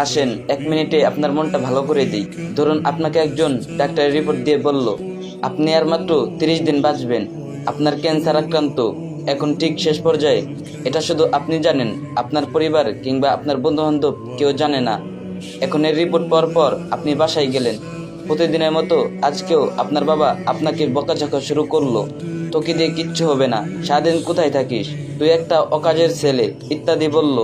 আসেন 1 মিনিটে আপনার মনটা ভালো করে দিই। ধরুন আপনাকে একজন ডাক্তারের রিপোর্ট দিয়ে বলল আপনি আর মাত্র 30 দিন বাঁচবেন, আপনার ক্যান্সার আক্রান্ত এখন ঠিক শেষ পর্যায়ে। এটা শুধু আপনি জানেন, আপনার পরিবার কিংবা আপনার বন্ধুবান্ধব কেউ জানে না। এখন এর রিপোর্ট পাওয়ার পর আপনি বাসায় গেলেন। প্রতিদিনের মতো আজকেও আপনার বাবা আপনাকে বকাঝকা শুরু করলো, তোকে দিয়ে কিচ্ছু হবে না, সারাদিন কোথায় থাকিস, তুই একটা অকাজের ছেলে ইত্যাদি বলল।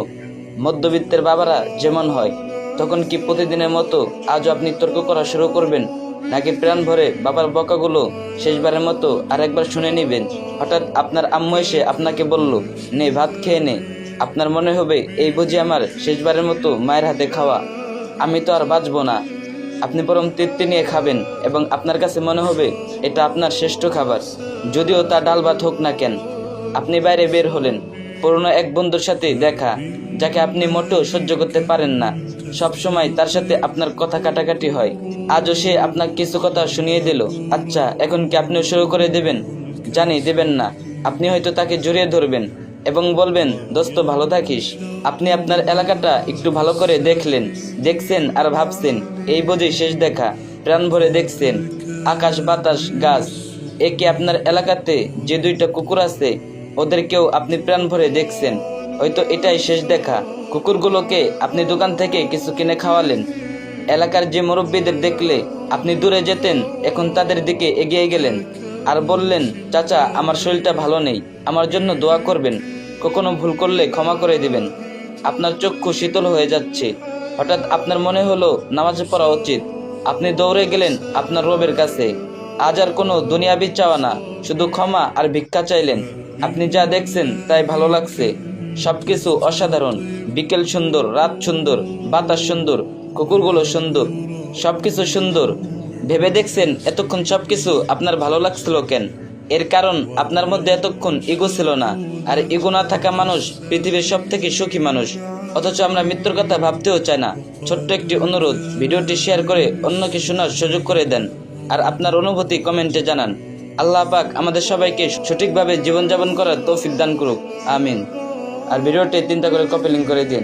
মধ্যবিত্তের বাবারা যেমন হয়, তখন কি প্রতিদিনের মতো আজও আপনি তর্ক করা শুরু করবেন, নাকি প্রাণ ভরে বাবার বকাগুলো শেষবারের মতো আরেকবার শুনে নেবেন? হঠাৎ আপনার আম্মু এসে আপনাকে বলল, নে ভাত খেয়ে নে। আপনার মনে হবে এই বুঝি আমার শেষবারের মতো মায়ের হাতে খাওয়া, আমি তো আর বাঁচবো না। আপনি বরং তৃপ্তি নিয়ে খাবেন এবং আপনার কাছে মনে হবে এটা আপনার শ্রেষ্ঠ খাবার, যদিও তা ডাল ভাত হোক না কেন। আপনি বাইরে বের হলেন, পুরনো এক বন্ধুর সাথে দেখা, যাকে আপনি মোটেও সহ্য করতে পারেন না। সব সময় তার সাথে আপনার কথা কাটাকাটি হয়। আজও সে আপনাকে কিছু কথা শুনিয়ে দিল। আচ্ছা, এখন কি আপনিও শুরু করে দেবেন? জানি দেবেন না। আপনি হয়তো তাকে জড়িয়ে ধরবেন এবং বলবেন, দোস্ত ভালো থাকিস। আপনি আপনার এলাকাটা একটু ভালো করে দেখছেন আর ভাবছেন এই বুঝি শেষ দেখা। প্রাণ ভরে দেখছেন আকাশ বাতাস গাছ, একে আপনার এলাকাতে যে 2টা কুকুর আছে ওদেরকেও আপনি প্রাণ ভরে দেখছেন। হয়তো এটাই শেষ দেখা। কুকুরগুলোকে আপনি দোকান থেকে কিছু কিনে খাওয়ালেন। এলাকার যে মুরব্বীদের দেখলে আপনি দূরে যেতেন, এখন তাদের দিকে এগিয়ে গেলেন আর বললেন, চাচা আমার শরীরটা ভালো নেই, আমার জন্য দোয়া করবেন, কখনো ভুল করলে ক্ষমা করে দিবেন। আপনার চক্ষু শীতল হয়ে যাচ্ছে। হঠাৎ আপনার মনে হলো নামাজ পড়া উচিত। আপনি দৌড়ে গেলেন আপনার রবের কাছে। আজ আর কোনো দুনিয়াবি চাওয়া না, শুধু ক্ষমা আর ভিক্ষা চাইলেন। আপনি যা দেখছেন তাই ভালো লাগছে, সবকিছু অসাধারণ। বিকেল সুন্দর, রাত সুন্দর, বাতাস সুন্দর, কুকুরগুলো সুন্দর, সবকিছু সুন্দর। ভেবে দেখছেন এতক্ষণ সবকিছু আপনার ভালো লাগছিল কেন? এর কারণ আপনার মধ্যে এতক্ষণ ইগো ছিল না। আর ইগো না থাকা মানুষ পৃথিবীর সব থেকে সুখী মানুষ। অথচ আমরা মৃত্যুর কথা ভাবতেও চাই না। ছোট্ট একটি অনুরোধ, ভিডিওটি শেয়ার করে অন্যকে শোনার সুযোগ করে দেন আর আপনার অনুভূতি কমেন্টে জানান। আল্লাহ পাক আমাদের সবাইকে সঠিকভাবে জীবনযাপন করার তৌফিক দান করুক, আমিন। আর ভিডিওটি 3টা করে কপি লিঙ্ক করে দিন।